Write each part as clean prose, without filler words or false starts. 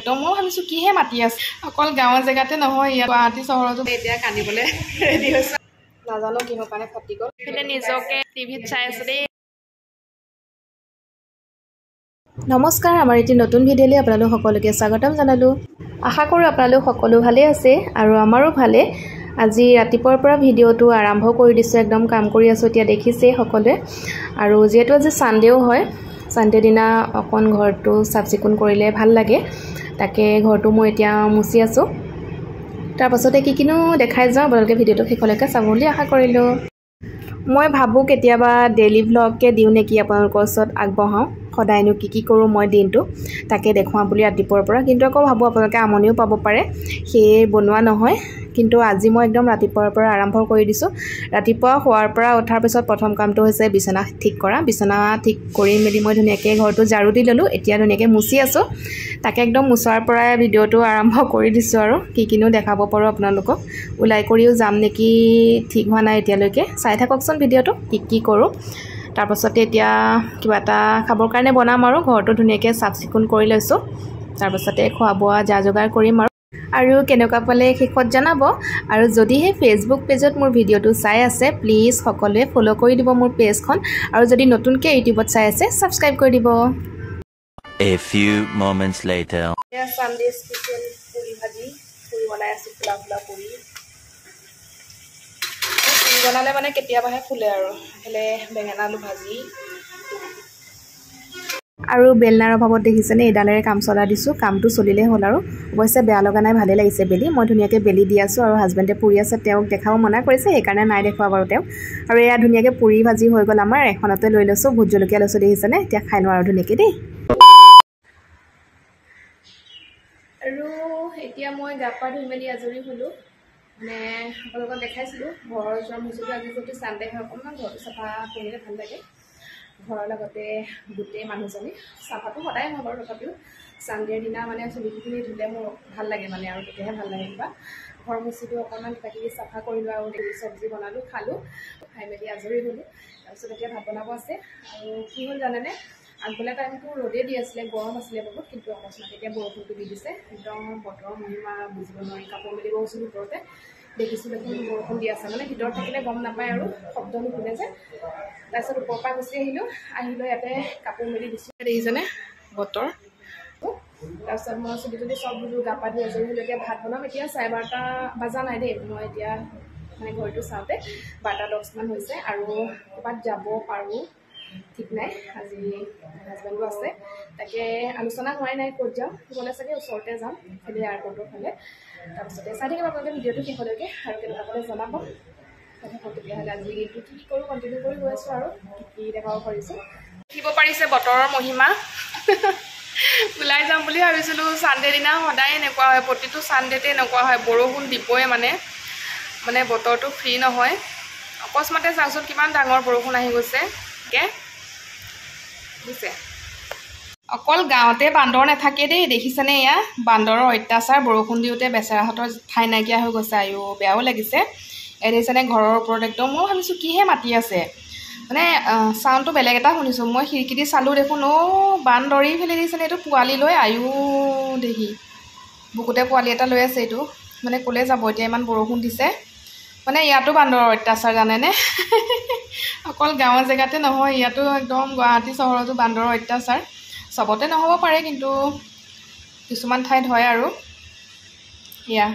একদম মই ভাবিছোঁ কিহে মাতি আছে অকল গাঁৱৰ জেগাতে নহয় ইয়াত গুৱাহাটী চহৰতো এতিয়া কান্দিবলৈ ৰেডি হৈছে নাজানো কিহৰ কাৰণে ফাটি গ'ল কিন্তু নিজকে টিভিত চাই আছো দেই নমস্কাৰ আমাৰ এটি নতুন ভিডিঅ'লৈ আপোনালোক সকলোকে স্বাগতম জনালোঁ আশা কৰোঁ আপোনালোক সকলো ভালে আছে আৰু আমাৰো ভালে আজি ৰাতিপুৱাৰ পৰা ভিডিঅ'টো আৰম্ভ কৰি দিছোঁ একদম কাম কৰি আছোঁ এতিয়া দেখিছে সকলোৱে আৰু যেহেতু আজি সানডেও হয় সানডে দিনা অকণ ঘৰটো চাফ চিকুণ কৰিলে ভাল লাগে তাকে ঘৰটো মই এতিয়া মুচি আছোঁ তাৰ পাছতে কিনো দেখাই যাওঁ আপোনালোকে ভিডিঅ'টো শেষলৈকে চাব বুলি আশা কৰিলোঁ মই ভাবোঁ কেতিয়াবা ডেইলি ভ্লগকে দিওঁ নেকি আপোনালোকৰ ওচৰত আগবঢ়াওঁ সদায়নো কি কৰোঁ মই দিনটো তাকে দেখুৱাম বুলি ৰাতিপুৱাৰ পৰা কিন্তু আকৌ ভাবোঁ আপোনালোকে আমনিও পাব পাৰে সেয়ে বনোৱা নহয় কিন্তু আজি মই একদম ৰাতিপুৱাৰ পৰা আৰম্ভ কৰি দিছোঁ ৰাতিপুৱা শোৱাৰ পৰা উঠাৰ পিছত প্ৰথম কামটো হৈছে বিছনা ঠিক কৰা বিছনা ঠিক কৰি মেলি মই ধুনীয়াকৈ ঘৰটো ঝাৰু দি ল'লোঁ এতিয়া ধুনীয়াকৈ মুচি আছোঁ তাকে একদম মুচাৰ পৰাই ভিডিঅ'টো আৰম্ভ কৰি দিছোঁ আৰু কিনো দেখাব পাৰোঁ আপোনালোকক ওলাই কৰিও যাম নেকি ঠিক হোৱা নাই এতিয়ালৈকে চাই থাককচোন ভিডিঅ'টো কি কৰোঁ তাৰ পাছতে এতিয়া কিবা এটা খাবৰ কাৰণে বনাম আৰু ঘৰটো ধুনীয়াকৈ চাফ চিকুণ কৰি লৈছোঁ তাৰ পাছতে খোৱা বোৱা যা যোগাৰ কৰিম আৰু কেনেকুৱা পালে শেষত জনাব আৰু যদিহে ফেচবুক পেজত মোৰ ভিডিঅ'টো চাই আছে প্লিজ সকলোৱে ফ'ল' কৰি দিব মোৰ পেজখন আৰু যদি নতুনকৈ ইউটিউবত চাই আছে ছাবস্ক্ৰাইব কৰি দিব A few moments later Sunday special puri bhaji puri banai asu pula puri বনালে মানে কেতিয়াবাহে ফুলে আৰু হেলে বেঙেনা আলু ভাজি আৰু বেলনাৰ অভাৱত দেখিছেনে এডালেৰে কাম চলা দিছোঁ কামটো চলিলে হ'ল আৰু অৱশ্যে বেয়া লগা নাই ভালে লাগিছে বেলি মই ধুনীয়াকৈ বেলি দি আছোঁ আৰু হাজবেণ্ডে পুৰি আছে তেওঁক দেখাব মনা কৰিছে সেইকাৰণে নাই দেখুৱা বাৰু তেওঁ আৰু এয়া ধুনীয়াকৈ পুৰি ভাজি হৈ গ'ল আমাৰ এখনতে লৈ লৈছোঁ ভোট জলকীয়া লৈছোঁ দেখিছেনে এতিয়া খাই লওঁ আৰু ধুনীয়াকৈ দেই আৰু এতিয়া মই গা পা ধুই মেলি আজৰি হ'লোঁ মানে আপোনালোকক দেখাইছিলোঁ ঘৰৰ ওচৰৰ মুচুটো আজি যদি চানডে হয় অকণমান ঘৰটো চাফা কৰিলে ভাল লাগে ঘৰৰ লগতে গোটেই মানুহজনী চাফাটো সদায় হয় বাৰু তথাপিও চানডেৰ দিনা মানে চুলিখিনি ধুলে মোৰ ভাল লাগে মানে আৰু তেতিয়াহে ভাল লাগে কিবা ঘৰ মুচিটো অকণমান কিবাকিবি চাফা কৰিলোঁ আৰু চব্জি বনালোঁ খালোঁ খাই মেলি আজৰি হ'লোঁ তাৰপিছত এতিয়া ভাত বনাব আছে আৰু কি হ'ল জানেনে আগবেলা টাইমটো ৰ'দে দি আছিলে গৰম আছিলে বহুত কিন্তু অকস্মাত এতিয়া বৰষুণটো দি দিছে একদম বতৰৰ মহিমা বুজিব নোৱাৰি কাপোৰ মেলিব গৈছোঁ ওপৰতে দেখিছোঁ দেখোন বৰষুণ দি আছে মানে ভিতৰত থাকিলে গম নাপায় আৰু শব্দ নুশুনে যে তাৰপিছত ওপৰৰ পৰা গুচি আহিলোঁ ইয়াতে কাপোৰ মেলি দিছোঁ দেখিছেনে বতৰ তাৰপিছত মই চুলি চব বোলো গা পা ধুই আজৰি হ'লোঁ এতিয়া ভাত বনাম এতিয়া 12:30 বজা নাই দেই মই এতিয়া মানে ঘৰটো চাওঁতে 12:10 হৈছে আৰু ক'ৰবাত যাব পাৰোঁ ঠিক নাই আজি হাজবেণ্ডো আছে তাকে আলোচনা হোৱাই নাই ক'ত যাম গ'লে চাগে ওচৰতে যাম খালি এয়াৰপৰ্টৰ ফালে তাৰপিছতে চাই থাকিব আপোনালোকে ভিডিঅ'টো শেষলৈকে আৰু কেনেকুৱা পালে জনাব তেতিয়াহ'লে আজি দিনটো কি কৰোঁ কণ্টিনিউ কৰি গৈ আছোঁ আৰু কি দেখাব পাৰিছোঁ দেখিব পাৰিছে বতৰৰ মহিমা ওলাই যাম বুলি ভাবিছিলোঁ চানডে দিনা সদায় এনেকুৱা হয় প্ৰতিটো চানডেতে এনেকুৱা হয় বৰষুণ দিবই মানে বতৰটো ফ্ৰী নহয় অকস্মাতে চাওকচোন কিমান ডাঙৰ বৰষুণ আহি গৈছে বুজিছে অকল গাঁৱতে বান্দৰ নাথাকে দেই দেখিছেনে এয়া বান্দৰৰ অত্যাচাৰ বৰষুণ দিওঁতে বেচেৰাহঁতৰ ঠাই নাইকিয়া হৈ গৈছে আৰু বেয়াও লাগিছে এই দেখিছেনে ঘৰৰ ওপৰত একদম মই ভাবিছোঁ কিহে মাতি আছে মানে চাউণ্ডটো বেলেগ এটা শুনিছোঁ মই খিৰিকী দি চালোঁ দেখোন বান্দৰি ফেলি দিছেনে এইটো পোৱালি লৈ আয়ো দেখি বুকুতে পোৱালি এটা লৈ আছে এইটো মানে ক'লে যাব এতিয়া ইমান বৰষুণ দিছে মানে ইয়াতো বান্দৰৰ অত্যাচাৰ জানেনে অকল গাঁৱৰ জেগাতে নহয় ইয়াতো একদম গুৱাহাটী চহৰতো বান্দৰৰ অত্যাচাৰ চবতে নহ'ব পাৰে কিন্তু কিছুমান ঠাইত হয় আৰু ইয়া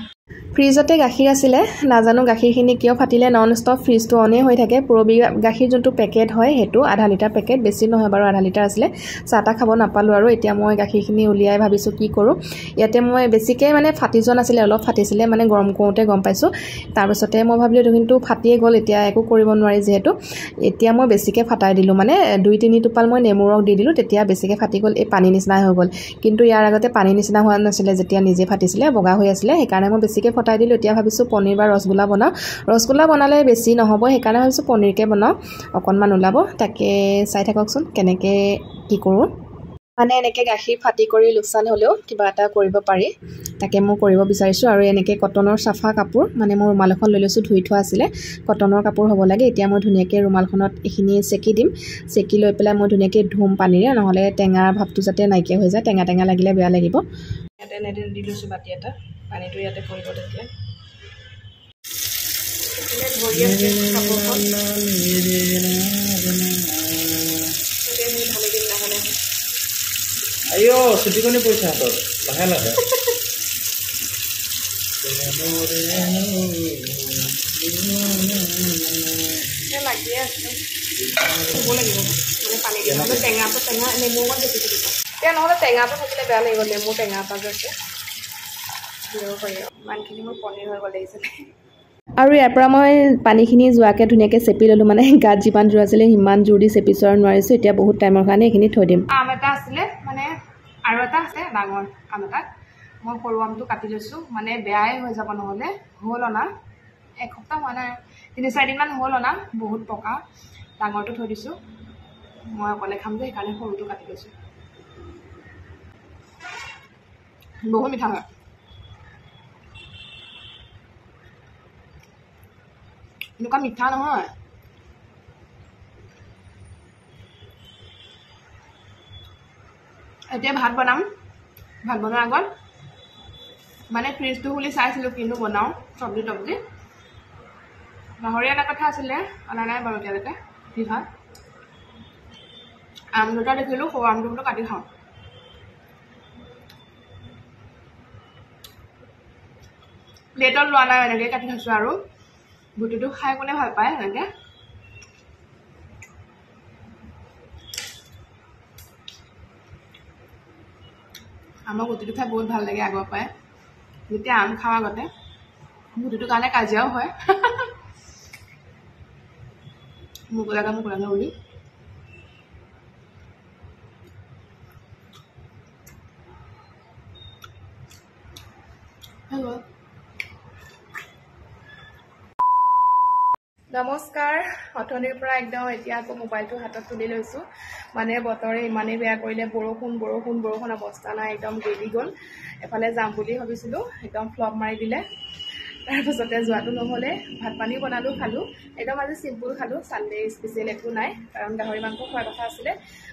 ফ্ৰিজতে গাখীৰ আছিলে নাজানো গাখীৰখিনি কিয় ফাটিলে নন ষ্টপ ফ্ৰিজটো অনেই হৈ থাকে পুৰবী গাখীৰ যোনটো পেকেট হয় সেইটো আধা লিটাৰ পেকেট বেছি নহয় বাৰু আধা লিটাৰ আছিলে চাহ তাহ খাব নাপালোঁ আৰু এতিয়া মই গাখীৰখিনি উলিয়াই ভাবিছোঁ কি কৰোঁ ইয়াতে মই বেছিকৈ মানে ফাটি যোৱা নাছিলে অলপ ফাটিছিলে মানে গৰম কৰোঁতে গম পাইছোঁ তাৰপিছতে মই ভাবিলোঁ এইটো কিন্তু ফাটিয়ে গ'ল এতিয়া একো কৰিব নোৱাৰি যিহেতু এতিয়া মই বেছিকৈ ফাটাই দিলোঁ মানে 2-3 টোপাল মই নেমু ৰস দি দিলোঁ তেতিয়া বেছিকৈ ফাটি গ'ল এই পানী নিচিনা হৈ গ'ল কিন্তু ইয়াৰ আগতে পানী নিচিনা হোৱা নাছিলে যেতিয়া নিজে ফাটিছিলে বগা হৈ আছিলে সেইকাৰণে মই বেছিকৈ ফটাই দিলোঁ এতিয়া ভাবিছোঁ পনীৰ বা ৰসগোল্লা বনাওঁ ৰসগোল্লা বনালে বেছি নহ'ব সেইকাৰণে ভাবিছোঁ পনীৰকে বনাওঁ অকণমান ওলাব তাকে চাই থাককচোন কেনেকৈ কি কৰোঁ মানে এনেকৈ গাখীৰ ফাটি কৰি লোকচান হ'লেও কিবা এটা কৰিব পাৰি তাকে মই কৰিব বিচাৰিছোঁ আৰু এনেকৈ কটনৰ চাফা কাপোৰ মানে মই ৰুমাল এখন লৈ লৈছোঁ ধুই থোৱা আছিলে কটনৰ কাপোৰ হ'ব লাগে এতিয়া মই ধুনীয়াকৈ ৰুমালখনত এইখিনি চেকি দিম চেকি লৈ পেলাই মই ধুনীয়াকৈ ধুম পানীৰে নহ'লে টেঙাৰ ভাৱটো যাতে নাইকিয়া হৈ যায় টেঙা লাগিলে বেয়া লাগিব ইয়াতে এনেকৈ দি লৈছোঁ বাতি এটা পানীটো ইয়াতে পৰিব তেতিয়া ধৰি আছে কাপোৰখন ভালে দিন নহ'লে আইও ছুটিকনি পইচা হাতত লাহে লাহে লাগিয়ে আছে ধুব লাগিব মানে পানী দিব নহ'লে টেঙাটো নেমু অকণ বেছি দিব এতিয়া নহ'লে টেঙাটো থাকিলে বেয়া লাগিব নেমু টেঙা এটা যে আছে দিব পাৰি ইমানখিনি মোৰ পনীৰ হৈ গ'ল লাগিছিলে আৰু ইয়াৰ পৰা মই পানীখিনি যোৱাকৈ ধুনীয়াকৈ চেপি ল'লোঁ মানে গাত যিমান জোৰ আছিলে সিমান জোৰ দি চেপিছোঁ আৰু নোৱাৰিছোঁ এতিয়া বহুত টাইমৰ কাৰণে এইখিনি থৈ দিম আম এটা আছিলে মানে আৰু এটা আছে ডাঙৰ আম এটা মই সৰু আমটো কাটি লৈছোঁ মানে বেয়াই হৈ যাব নহ'লে হ'ল অনা এসপ্তাহ হোৱা নাই 3-4 দিনমান হ'ল অনা বহুত পকা ডাঙৰটো থৈ দিছোঁ মই অকলে খাম যে সেইকাৰণে সৰুটো কাটি লৈছোঁ বহুত মিঠা হয় এনেকুৱা মিঠা নহয় এতিয়া ভাত বনাম ভাত বনোৱাৰ আগত মানে ফ্ৰিজটো খুলি চাইছিলোঁ কিন্তু বনাওঁ চব্জি তব্জি গাহৰি এটা কথা আছিলে অনা নাই বাৰু এতিয়ালৈকে কি হয় আম দুটা দেখিলোঁ সৰু আমটো বোলো কাটি খাওঁ প্লেটত লোৱা নাই এনেকৈ কাটি থৈছোঁ আৰু গুটিটো খাই কোনে ভাল পায় এনেকৈ আমাৰ গুটিটো খাই বহুত ভাল লাগে আগৰ পৰাই যেতিয়া আম খাওঁ আগতে গুটিটোৰ কাৰণে কাজিয়াও হয় মুকুলাকে উৰি নমস্কাৰ অথনিৰ পৰা একদম এতিয়া আকৌ মোবাইলটো হাতত তুলি লৈছোঁ মানে বতৰে ইমানেই বেয়া কৰিলে বৰষুণ অৱস্থা নাই একদম গেলি গ'ল এফালে যাম বুলি ভাবিছিলোঁ একদম ফ্লপ মাৰি দিলে তাৰপিছতে যোৱাটো নহ'লে ভাত পানী বনালোঁ খালোঁ একদম আজি চিম্পুল খালোঁ ছানডে স্পেচিয়েল একো নাই কাৰণ গাহৰি মাংস খোৱাৰ কথা আছিলে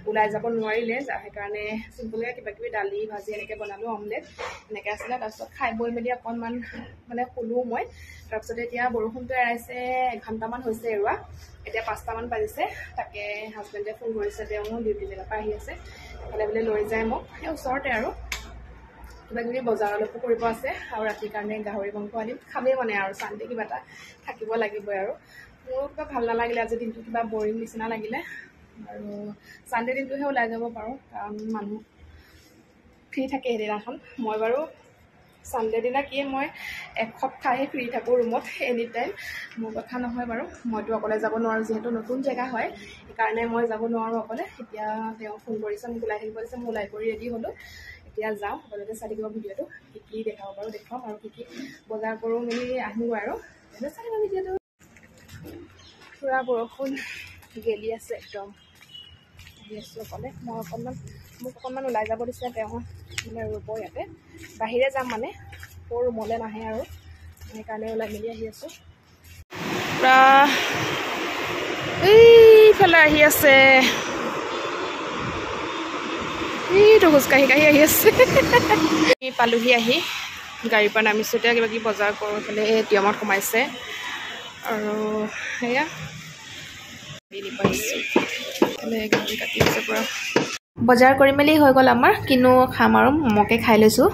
ওলাই যাব নোৱাৰিলে সেইকাৰণে চিম্পুলকৈ কিবাকিবি দালি ভাজি এনেকৈ বনালোঁ অমলেট এনেকৈ আছিলে তাৰপিছত খাই বৈ মেলি অকণমান মানে শুলোঁ মই তাৰপিছতে এতিয়া বৰষুণটো এৰাইছে 1 ঘণ্টামান হৈছে এৰুৱা এতিয়া 5টামান বাজিছে তাকে হাজবেণ্ডে ফোন কৰিছে তেওঁ ডিউটি জেগাৰ পৰা আহি আছে এইফালে বোলে লৈ যায় মোক সেই ওচৰতে আৰু কিবাকিবি বজাৰলৈকো কৰিব আছে আৰু ৰাতিৰ কাৰণে গাহৰি মাংস আনিম খামেই মানে আৰু চানডে কিবা এটা থাকিব লাগিবই আৰু মোৰ কিবা ভাল নালাগিলে আজি দিনটো কিবা বৰিং নিচিনা লাগিলে আৰু চানডে দিনটোহে ওলাই যাব পাৰোঁ কাৰণ মানুহ ফ্ৰী থাকে সেইদিনাখন মই বাৰু চানডে দিনা কি মই এসপ্তাহে ফ্ৰী থাকোঁ ৰুমত এনি টাইম মোৰ কথা নহয় বাৰু মইতো অকলে যাব নোৱাৰোঁ যিহেতু নতুন জেগা হয় সেইকাৰণে মই যাব নোৱাৰোঁ অকলে এতিয়া তেওঁ ফোন কৰিছে মোক ওলাই থাকিব দিছে মই ওলাই কৰি ৰেডি হ'লোঁ এতিয়া যাওঁ সকলোকে চাই থাকিব ভিডিঅ'টো কি দেখাব পাৰোঁ দেখুৱাম আৰু কি বজাৰ কৰোঁ মেলি আহিব আৰু তেনে চাই থাকিব ভিডিঅ'টো পূৰা বৰষুণ গেলি আছে একদম আহি আছোঁ অকলে মোক অকণমান ওলাই যাব দিছে তেওঁ মানে ৰ'ব ইয়াতে বাহিৰে যাম মানে মোৰ ৰুমলৈ নাহে আৰু সেইকাৰণে ওলাই মেলি আহি আছোঁ পূৰা এইফালে আহি আছে এইটো খোজকাঢ়ি আহি আছে পালোহি আহি গাড়ীৰ পৰা নামিছোঁ এতিয়া কিবাকিবি বজাৰ কৰোঁ এইফালে টিয়মত সোমাইছে আৰু সেয়া গাড়ী কাটি আছে পূৰা বজাৰ কৰি মেলি হৈ গ'ল আমাৰ কিনো খাম আৰু মমকে খাই লৈছোঁ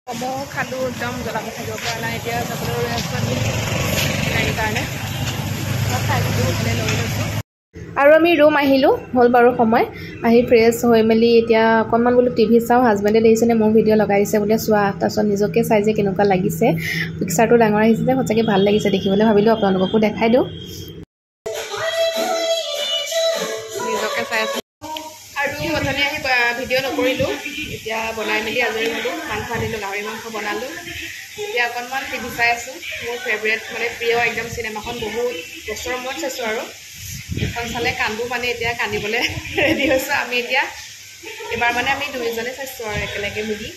মম' খালোঁ একদম জ্বলাব থাকিব পৰা নাই এতিয়া যাবলৈ ৰৈ আছোঁ আমি গাড়ীৰ কাৰণে খাই লৈ লৈছোঁ আৰু আমি ৰুম আহিলোঁ হ'ল বাৰু সময় আহি ফ্ৰেছ হৈ মেলি এতিয়া অকণমান বোলো টিভি চাওঁ হাজবেণ্ডে দেখিছেনে মোৰ ভিডিঅ' লগাই দিছে বোলে চোৱা তাৰপিছত নিজকে চাই যে কেনেকুৱা লাগিছে পিকচাৰটো ডাঙৰ আহিছে যে সঁচাকৈ ভাল লাগিছে দেখিবলৈ ভাবিলোঁ আপোনালোককো দেখাই দিওঁ নিজকে চাই আছোঁ আৰু অথনি আহি ভিডিঅ' নকৰিলোঁ এতিয়া বনাই মেলি আজৰি হ'লোঁ মাংস আনিলোঁ গাহৰি মাংস বনালোঁ এতিয়া অকণমান টিভি চাই আছোঁ মোৰ ফেভৰেট মানে প্ৰিয় একদম চিনেমাখন বহুত বছৰৰ মূৰত চাইছোঁ আৰু এখন চালে কান্দো মানে এতিয়া কান্দিবলৈ ৰেডি হৈছোঁ আমি এতিয়া এবাৰ মানে আমি দুইজনে চাইছোঁ আৰু একেলগে মিলি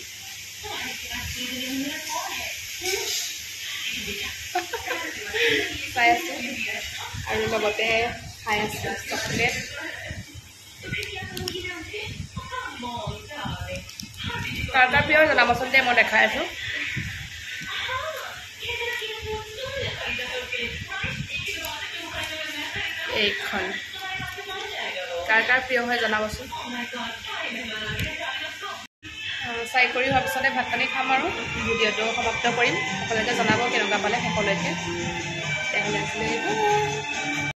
চাই আছোঁ আৰু লগতে খাই আছোঁ চকলেট কাৰ কাৰ প্ৰিয় জনাবচোন দে মই দেখাই আছোঁ এইখন কাৰ কাৰ প্ৰিয় হয় জনাবচোন চাই কৰি হোৱাৰ পিছতে ভাত পানী খাম আৰু ভিডিঅ'টো সমাপ্ত কৰিম সকলোকে জনাব কেনেকুৱা পালে সকলোকে